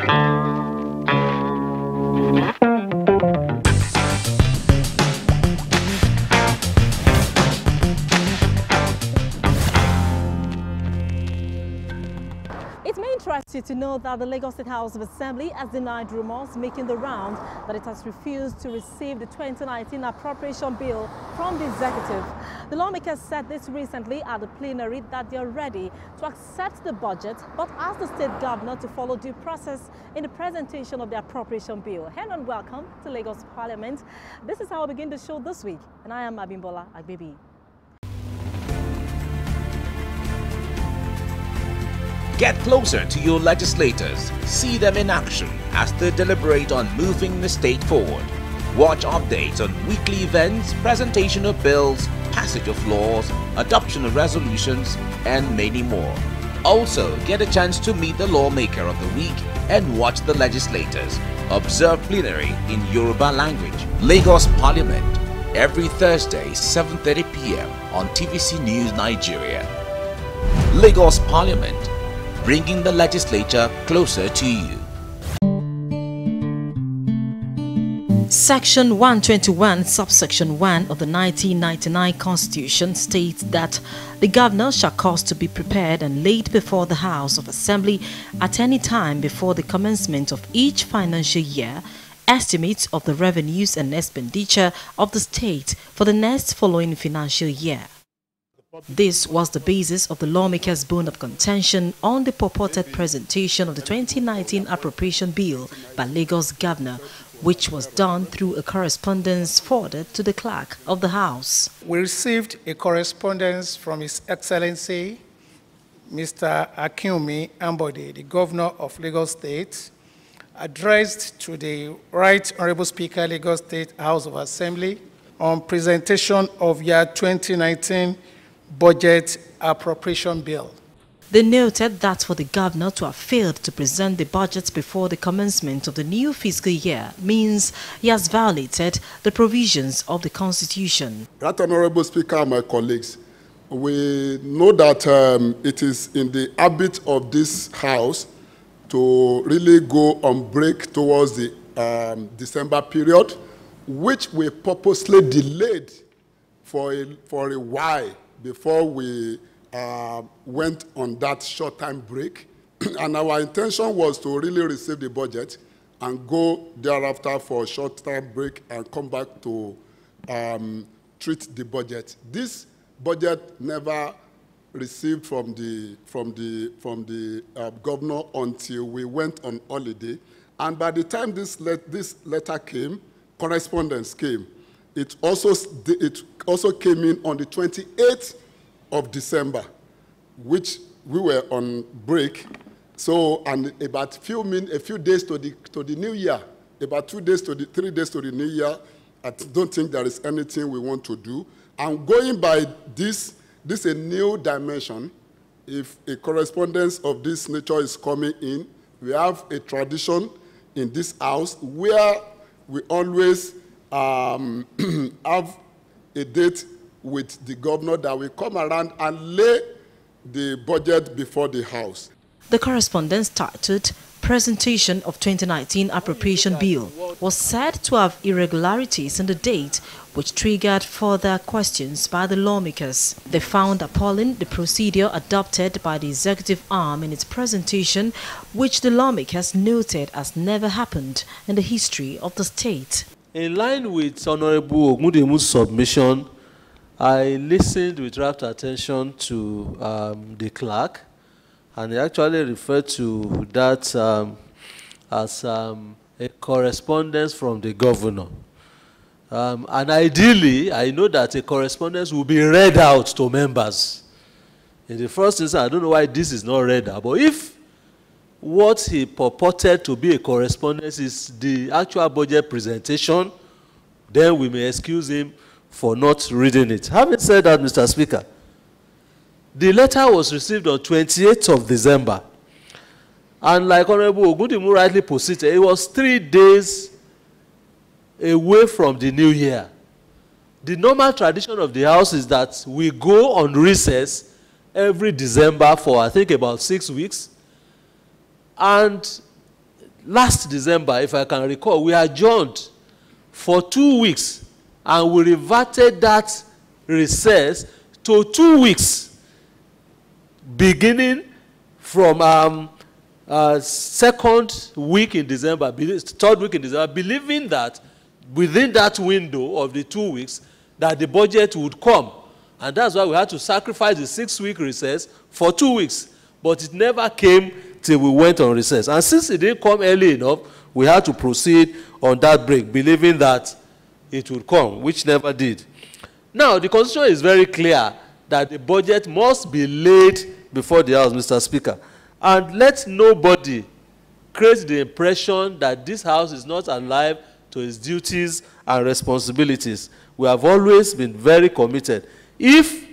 It may interest you to know that the Lagos State House of Assembly has denied rumors making the round that it has refused to receive the 2019 appropriation bill from the executive. The lawmakers said this recently at the plenary that they are ready to accept the budget but asked the state governor to follow due process in the presentation of the appropriation bill. Hello and welcome to Lagos Parliament. This is how we begin the show this week, and I am Abimbola Agbebi. Get closer to your legislators. See them in action as they deliberate on moving the state forward. Watch updates on weekly events, presentation of bills, passage of laws, adoption of resolutions, and many more. Also, get a chance to meet the lawmaker of the week and watch the legislators. Observe plenary in Yoruba language. Lagos Parliament, every Thursday, 7:30 p.m. on TVC News Nigeria. Lagos Parliament, bringing the legislature closer to you. Section 121, subsection 1 of the 1999 Constitution states that the governor shall cause to be prepared and laid before the House of Assembly at any time before the commencement of each financial year estimates of the revenues and expenditure of the state for the next following financial year. This was the basis of the lawmakers' bone of contention on the purported presentation of the 2019 appropriation bill by Lagos Governor, which was done through a correspondence forwarded to the clerk of the House. We received a correspondence from His Excellency, Mr. Akinwumi Ambode, the Governor of Lagos State, addressed to the Right Honorable Speaker, Lagos State House of Assembly, on presentation of year 2019 budget appropriation bill. They noted that for the governor to have failed to present the budget before the commencement of the new fiscal year means he has violated the provisions of the Constitution. Right Honorable Speaker and my colleagues, we know that it is in the habit of this House to really go on break towards the December period, which we purposely delayed for a while before we went on that short-time break. And our intention was to really receive the budget and go thereafter for a short-time break and come back to treat the budget. This budget never received from the governor until we went on holiday. And by the time this letter came, correspondence came. It also came in on the 28th of December, which we were on break. So, and about a few days to the new year, about 3 days to the new year, I don't think there is anything we want to do. And going by this is a new dimension. If a correspondence of this nature is coming in, we have a tradition in this house where we always have a date with the governor that will come around and lay the budget before the House. The correspondence titled Presentation of 2019 Appropriation Bill was said to have irregularities in the date, which triggered further questions by the lawmakers. They found appalling the procedure adopted by the executive arm in its presentation, which the lawmakers noted has never happened in the history of the state. In line with Honorable Ogundemu's submission, I listened with rapt attention to the clerk, and he actually referred to that as a correspondence from the governor. And ideally, I know that a correspondence will be read out to members. In the first instance, I don't know why this is not read out, but if what he purported to be a correspondence is the actual budget presentation, then we may excuse him for not reading it. Having said that, Mr. Speaker, the letter was received on 28th of December. And like Honorable Ogundemu rightly posited, it was 3 days away from the new year. The normal tradition of the House is that we go on recess every December for, I think, about 6 weeks. And last December, if I can recall, we adjourned for 2 weeks, and we reverted that recess to 2 weeks, beginning from second week in December, third week in December, believing that within that window of the 2 weeks, that the budget would come. And that's why we had to sacrifice the 6-week recess for 2 weeks. But it never came till we went on recess. And since it didn't come early enough, we had to proceed on that break, believing that it would come, which never did. Now, the Constitution is very clear that the budget must be laid before the House, Mr. Speaker. And let nobody create the impression that this House is not alive to its duties and responsibilities. We have always been very committed. If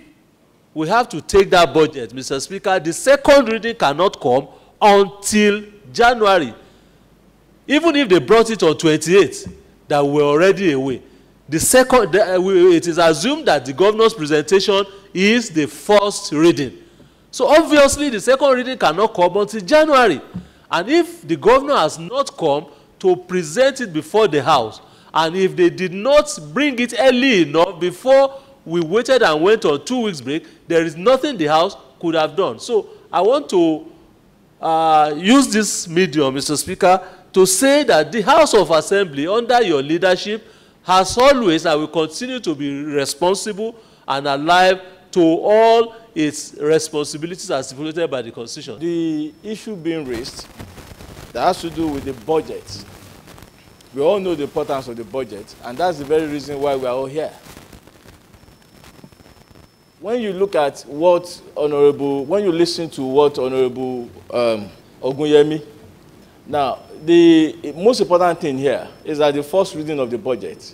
we have to take that budget, Mr. Speaker, the second reading cannot come until January. Even if they brought it on 28th, that we're already away. It is assumed that the governor's presentation is the first reading. So obviously the second reading cannot come until January. And if the governor has not come to present it before the House, and if they did not bring it early enough before we waited and went on 2 weeks break, there is nothing the House could have done. So I want to use this medium, Mr. Speaker, to say that the House of Assembly, under your leadership, has always and will continue to be responsible and alive to all its responsibilities as stipulated by the Constitution. The issue being raised that has to do with the budget. We all know the importance of the budget, and that's the very reason why we are all here. When you look at when you listen to what Honorable Ogunyemi, now, the most important thing here is that the first reading of the budget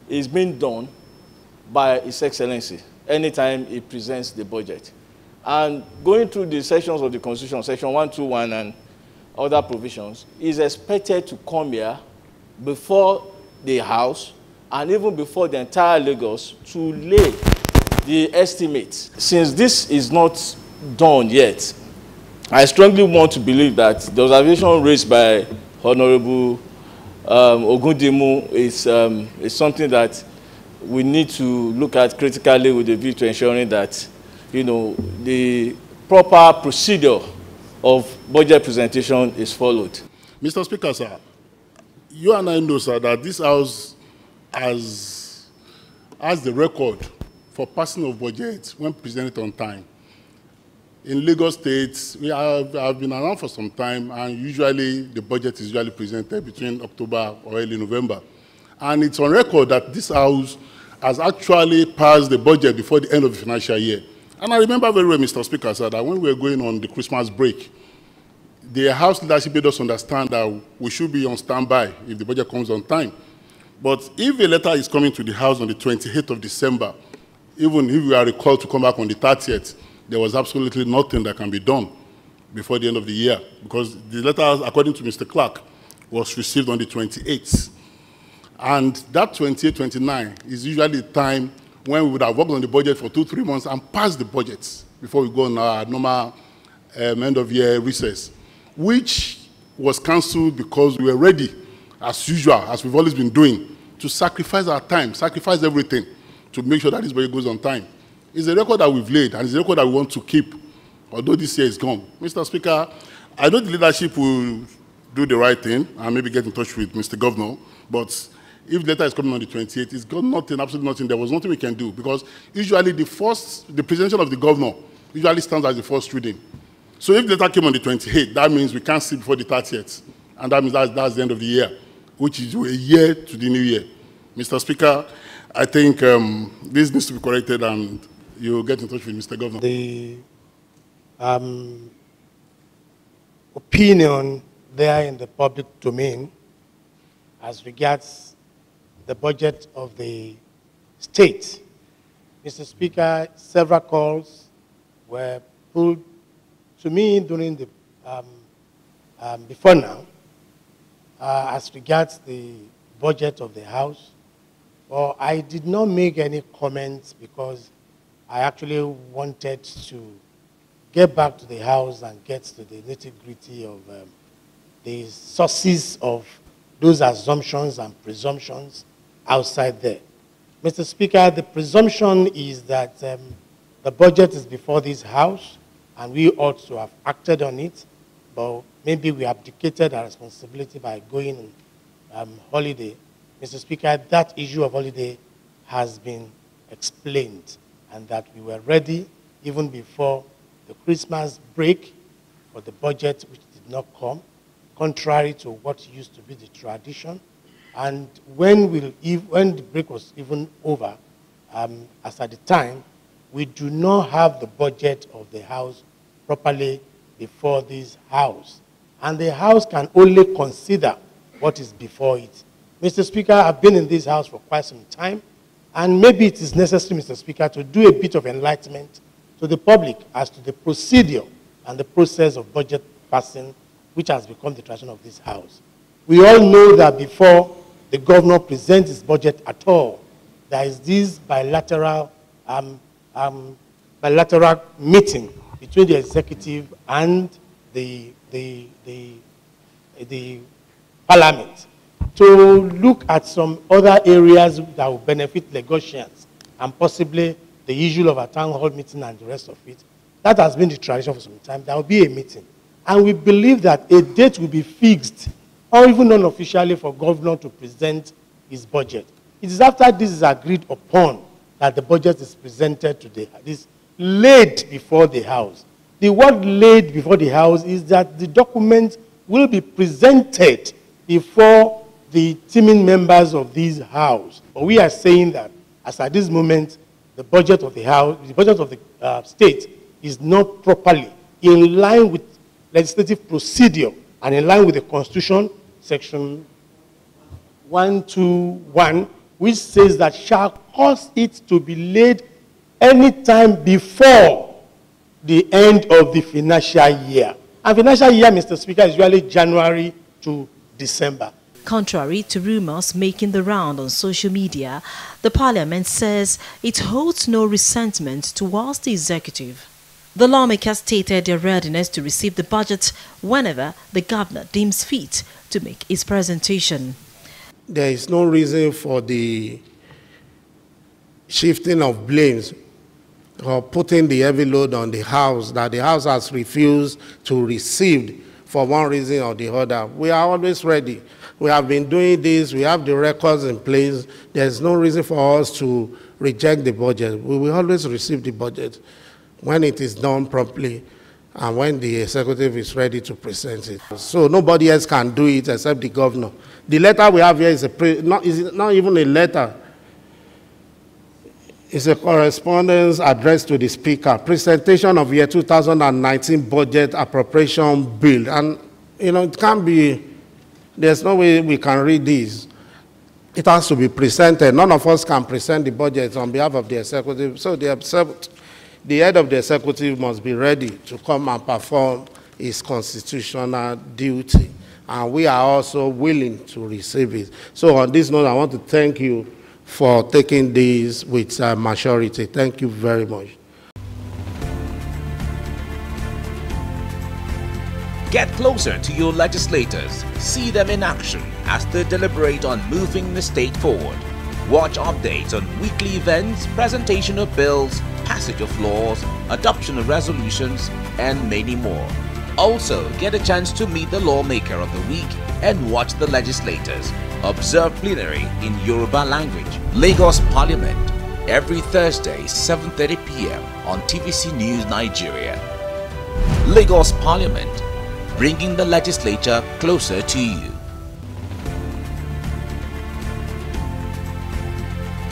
is being done by His Excellency anytime he presents the budget. And going through the sections of the Constitution, Section 121 and other provisions, is expected to come here before the House and even before the entire Lagos to lay the estimates. Since this is not done yet, I strongly want to believe that the observation raised by Honorable Ogundimu is something that we need to look at critically with a view to ensuring that, you know, the proper procedure of budget presentation is followed. Mr. Speaker, sir, you and I know, sir, that this House has the record for passing of budget when presented on time. In Lagos State, we have been around for some time, and usually the budget is usually presented between October or early November. And it's on record that this House has actually passed the budget before the end of the financial year. And I remember very well, Mr. Speaker, sir, that when we were going on the Christmas break, the House leadership made us understand that we should be on standby if the budget comes on time. But if a letter is coming to the House on the 28th of December, even if we are recalled to come back on the 30th, there was absolutely nothing that can be done before the end of the year, because the letter, according to Mr. Clark, was received on the 28th. And that 28, 29 is usually the time when we would have worked on the budget for 2-3 months and passed the budget before we go on our normal end-of-year recess, which was cancelled because we were ready, as usual, as we've always been doing, to sacrifice our time, sacrifice everything to make sure that this budget goes on time. It's a record that we've laid, and it's a record that we want to keep, although this year is gone. Mr. Speaker, I know the leadership will do the right thing and maybe get in touch with Mr. Governor, but if the letter is coming on the 28th, it's got nothing, absolutely nothing. There was nothing we can do, because usually the presentation of the governor usually stands as the first reading. So if the letter came on the 28th, that means we can't see before the 30th, and that means that's the end of the year, which is a year to the new year. Mr. Speaker, I think this needs to be corrected, and you'll get in touch with Mr. Governor. The opinion there in the public domain as regards the budget of the state. Mr. Speaker, several calls were pulled to me during the, before now, as regards the budget of the House. Well, I did not make any comments because I actually wanted to get back to the House and get to the nitty-gritty of the sources of those assumptions and presumptions outside there. Mr. Speaker, the presumption is that the budget is before this House, and we ought to have acted on it, but maybe we abdicated our responsibility by going on holiday. Mr. Speaker, that issue of holiday has been explained, and that we were ready even before the Christmas break for the budget, which did not come, contrary to what used to be the tradition. And when the break was even over, as at the time, we do not have the budget of the House properly before this House. And the House can only consider what is before it. Mr. Speaker, I've been in this House for quite some time, and maybe it is necessary, Mr. Speaker, to do a bit of enlightenment to the public as to the procedure and the process of budget passing, which has become the tradition of this House. We all know that before the governor presents his budget at all, there is this bilateral meeting between the executive and the parliament to look at some other areas that will benefit Lagosians, and possibly the issue of a town hall meeting and the rest of it. That has been the tradition for some time. There will be a meeting. And we believe that a date will be fixed, or even unofficially, for governor to present his budget. It is after this is agreed upon that the budget is presented to the, is laid before the House. The word laid before the House is that the document will be presented before the teaming members of this House. But we are saying that, as at this moment, the budget of the House, the budget of the state is not properly in line with legislative procedure and in line with the Constitution, Section 121, which says that shall cause it to be laid any time before the end of the financial year. And financial year, Mr. Speaker, is usually January to December. Contrary to rumors making the round on social media, the Parliament says it holds no resentment towards the executive. The lawmakers stated their readiness to receive the budget whenever the governor deems fit to make his presentation. There is no reason for the shifting of blames or putting the heavy load on the House that the House has refused to receive for one reason or the other. We are always ready. We have been doing this. We have the records in place. There's no reason for us to reject the budget. We will always receive the budget when it is done properly and when the executive is ready to present it. So nobody else can do it except the governor. The letter we have here is not even a letter. It's a correspondence addressed to the Speaker. Presentation of year 2019 budget appropriation bill. And, you know, it can't be, there's no way we can read this. It has to be presented. None of us can present the budget on behalf of the executive. So the head of the executive must be ready to come and perform his constitutional duty. And we are also willing to receive it. So on this note, I want to thank you for taking this with maturity. Thank you very much. Get closer to your legislators. See them in action as they deliberate on moving the state forward. Watch updates on weekly events, presentation of bills, passage of laws, adoption of resolutions, and many more. Also, get a chance to meet the lawmaker of the week and watch the legislators. Observe plenary in Yoruba language. Lagos Parliament, every Thursday, 7:30 p.m. on TVC News Nigeria. Lagos Parliament, bringing the legislature closer to you.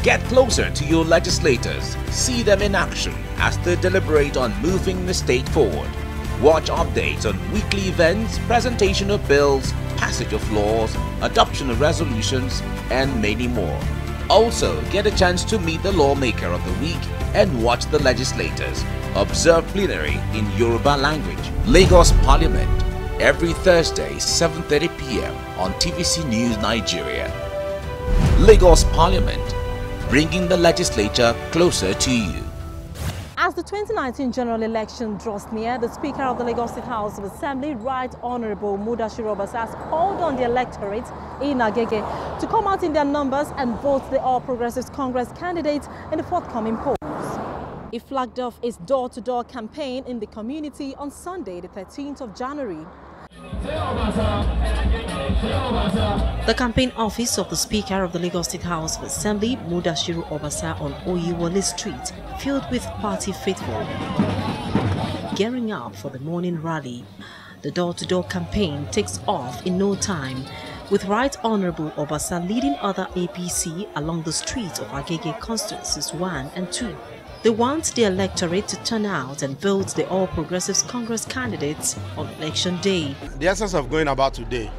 Get closer to your legislators. See them in action as they deliberate on moving the state forward. Watch updates on weekly events, presentation of bills, passage of laws, adoption of resolutions, and many more. Also, get a chance to meet the lawmaker of the week and watch the legislators. Observe plenary in Yoruba language. Lagos Parliament, every Thursday, 7:30 p.m. on TVC News Nigeria. Lagos Parliament, bringing the legislature closer to you. As the 2019 general election draws near, the Speaker of the Lagos State House of Assembly, Right Honorable Mudashiru Obasa, has called on the electorate in Agege to come out in their numbers and vote the All Progressives Congress candidate in the forthcoming polls. He flagged off his door-to-door campaign in the community on Sunday, the 13th of January. The campaign office of the Speaker of the Lagos State House of Assembly, Mudashiru Obasa, on Oyewole Street, filled with party faithful, gearing up for the morning rally. The door-to-door campaign takes off in no time, with Right Honorable Obasa leading other APC along the streets of Agege constituencies 1 and 2. They want the electorate to turn out and vote the All Progressives Congress candidates on election day. The essence of going about today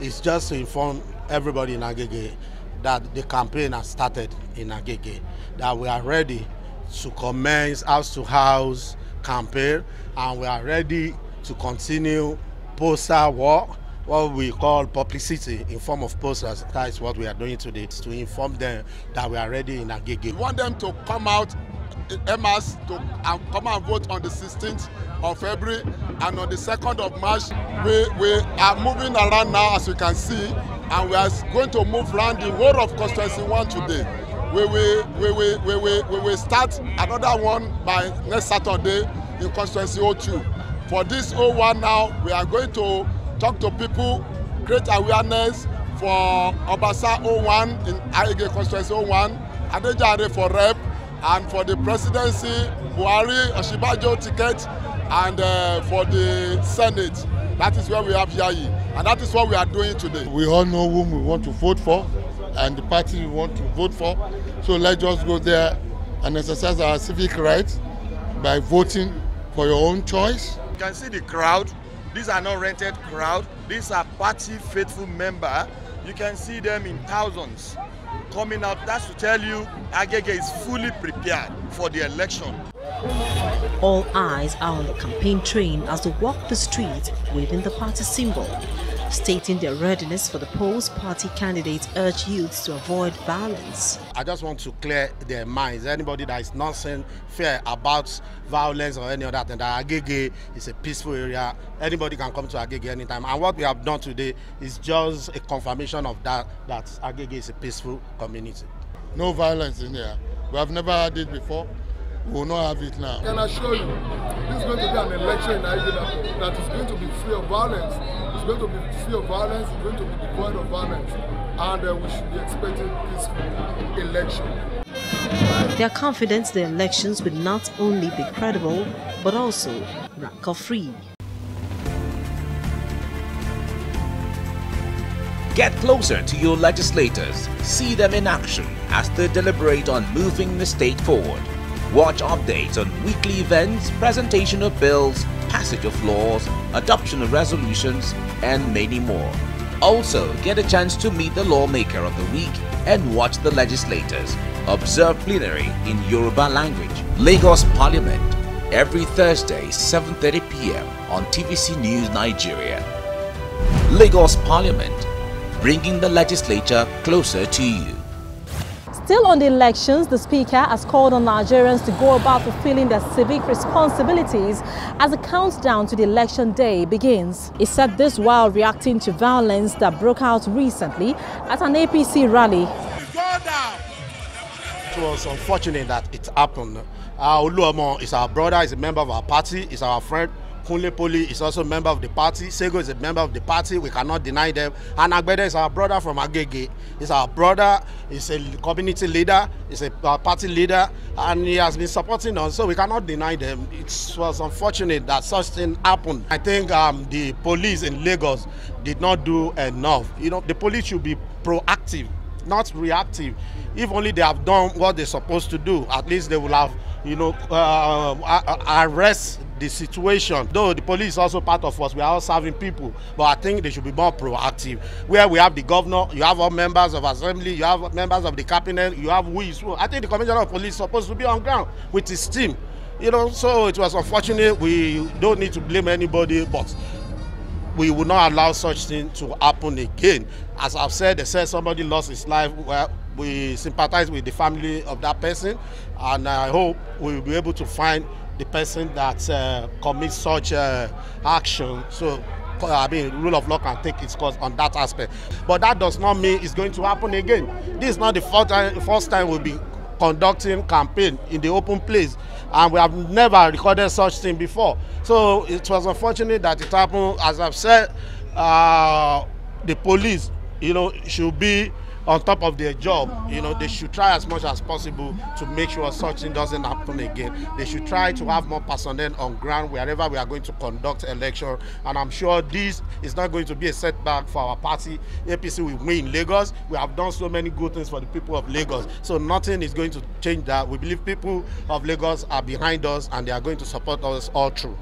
is just to inform everybody in Agege that the campaign has started in Agege, that we are ready to commence house-to-house campaign, and we are ready to continue poster work, what we call publicity in form of posters. That is what we are doing today, to inform them that we are ready in Agege. We want them to come out Emas to come and vote on the 16th of February, and on the 2nd of March. We are moving around now, as you can see, and we are going to move around the whole of Constituency 1 today. We will start another one by next Saturday in Constituency 02. For this 01 now, we are going to talk to people, create awareness for Obasa 01 in Agege Constituency 01, Adejare for rep, and for the presidency, Buhari, Oshibajo ticket, and for the Senate. That is where we have Yayi, and that is what we are doing today. We all know whom we want to vote for and the party we want to vote for. So let's just go there and exercise our civic rights by voting for your own choice. You can see the crowd. These are not rented crowd. These are party faithful members. You can see them in thousands coming out. That's to tell you Agege is fully prepared for the election. All eyes are on the campaign train as they walk the street waving the party symbol. Stating their readiness for the polls, party candidates urge youths to avoid violence. I just want to clear their minds. Anybody that is not saying fair about violence or any other thing, that Agege is a peaceful area. Anybody can come to Agege anytime. And what we have done today is just a confirmation of that Agege is a peaceful community. No violence in here. We have never had it before. We will not have it now. I can assure you, this is going to be an election in Agege that is going to be free of violence. It's going to be free of violence, it's going to be devoid of violence, and we should be expecting peaceful election. They are confident the elections will not only be credible, but also rancor-free. Get closer to your legislators. See them in action as they deliberate on moving the state forward. Watch updates on weekly events, presentation of bills, passage of laws, adoption of resolutions, and many more. Also, get a chance to meet the lawmaker of the week and watch the legislators. Observe plenary in Yoruba language. Lagos Parliament, every Thursday, 7:30 p.m. on TVC News Nigeria. Lagos Parliament, bringing the legislature closer to you. Still on the elections, the Speaker has called on Nigerians to go about fulfilling their civic responsibilities as the countdown to the election day begins. He said this while reacting to violence that broke out recently at an APC rally. It was unfortunate that it happened. Oluomo is our brother, is a member of our party, is our friend. Kunle Poli is also a member of the party. Sego is a member of the party. We cannot deny them. And Agbede is our brother from Agege. He's our brother. He's a community leader. He's a party leader. And he has been supporting us. So we cannot deny them. It was unfortunate that such thing happened. I think the police in Lagos did not do enough. You know, the police should be proactive, not reactive. If only they have done what they're supposed to do, at least they will have, you know, arrest the situation. Though the police is also part of us, we are all serving people, but I think they should be more proactive. Where we have the governor, you have all members of assembly, you have members of the cabinet, you have who is who. I think the commissioner of police is supposed to be on ground with his team. You know, so it was unfortunate. We don't need to blame anybody, but we will not allow such thing to happen again. As I've said, they said somebody lost his life. Well, we sympathize with the family of that person, and I hope we will be able to find the person that commits such action. So, I mean, rule of law can take its course on that aspect. But that does not mean it's going to happen again. This is not the first time we'll be conducting campaign in the open place, and we have never recorded such thing before. So it was unfortunate that it happened. As I've said, the police, should be on top of their job. They should try as much as possible to make sure such thing doesn't happen again. They should try to have more personnel on ground wherever we are going to conduct election. And I'm sure this is not going to be a setback for our party. APC will win in Lagos. We have done so many good things for the people of Lagos. So nothing is going to change that. We believe people of Lagos are behind us and they are going to support us all through.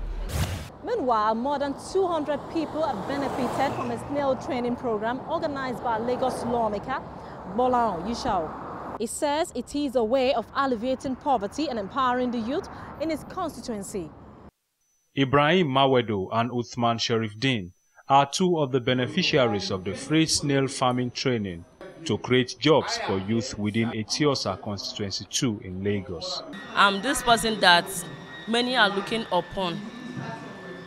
Meanwhile, more than 200 people have benefited from a snail training program organized by Lagos lawmaker Bola Yishao. He says it is a way of alleviating poverty and empowering the youth in his constituency. Ibrahim Mawedo and Uthman Sharifdeen are two of the beneficiaries of the free snail farming training to create jobs for youth within Etiosa Constituency 2 in Lagos. I'm this person that many are looking upon.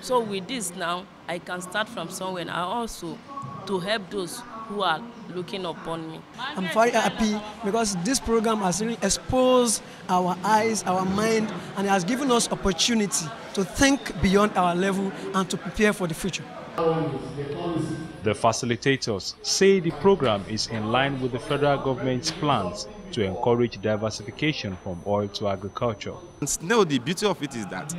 So with this now, I can start from somewhere and also to help those who are looking upon me. I'm very happy because this program has really exposed our eyes, our mind, and it has given us opportunity to think beyond our level and to prepare for the future. The facilitators say the program is in line with the federal government's plans to encourage diversification from oil to agriculture. No, the beauty of it is that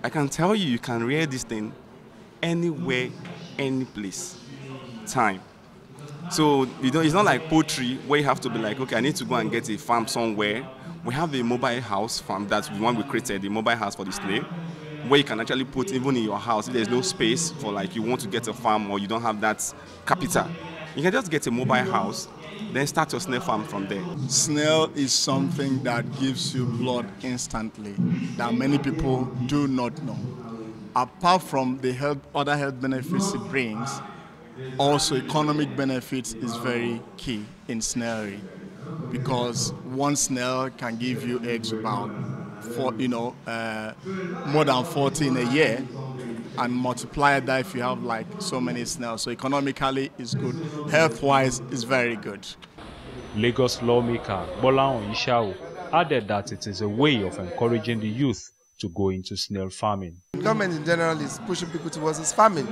I can tell you can rear this thing anywhere, any place, time. So it's not like poultry where you have to be like, okay, I need to go and get a farm somewhere. We have a mobile house farm, that's the one we created, the mobile house for the snail, where you can actually put even in your house if there's no space for like you want to get a farm or you don't have that capital. You can just get a mobile house, then start your snail farm from there. Snail is something that gives you blood instantly that many people do not know. Apart from the other health benefits it brings, also economic benefits is very key in snailery, because one snail can give you eggs about more than 40 in a year, and multiply that if you have like so many snails. So economically it's good, health-wise it's very good. Lagos lawmaker Bola Yishao added that it is a way of encouraging the youth to go into snail farming. The government in general is pushing people towards this farming.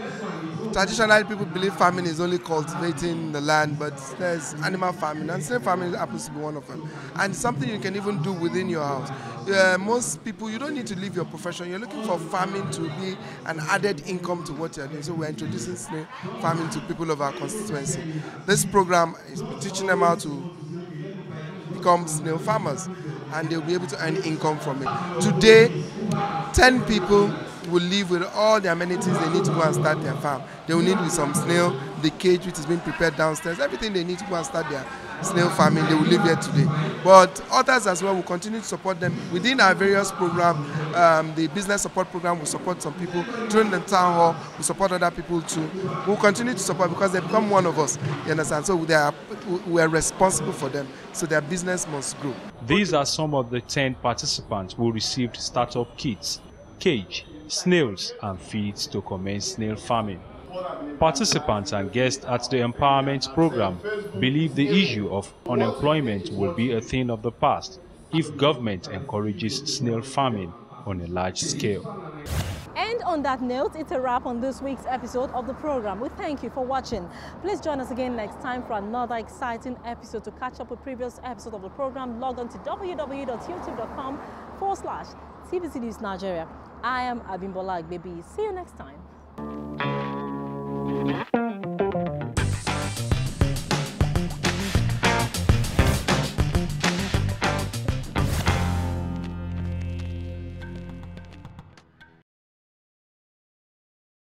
Traditionally, people believe farming is only cultivating the land, but there's animal farming, and snail farming happens to be one of them. And something you can even do within your house. Most people, you don't need to leave your profession. You're looking for farming to be an added income to what you're doing. So we're introducing snail farming to people of our constituency. This program is teaching them how to become snail farmers, and they'll be able to earn income from it. Today, 10 people will live with all the amenities they need to go and start their farm. They will need with some snail, the cage which is being prepared downstairs, everything they need to go and start their snail farming. They will live here today. But others as well will continue to support them within our various programs. The business support program will support some people. During the town hall, we support other people too. We'll continue to support because they become one of us. You understand? So we are responsible for them. So their business must grow. These are some of the 10 participants who received startup kits, cage, snails and feeds to commence snail farming. Participants and guests at the empowerment program believe the issue of unemployment will be a thing of the past if government encourages snail farming on a large scale. And on that note, it's a wrap on this week's episode of the program. We thank you for watching. Please join us again next time for another exciting episode. To catch up with previous episodes of the program, log on to www.youtube.com/TVC News Nigeria. I am Abimbola Agbebi. See you next time.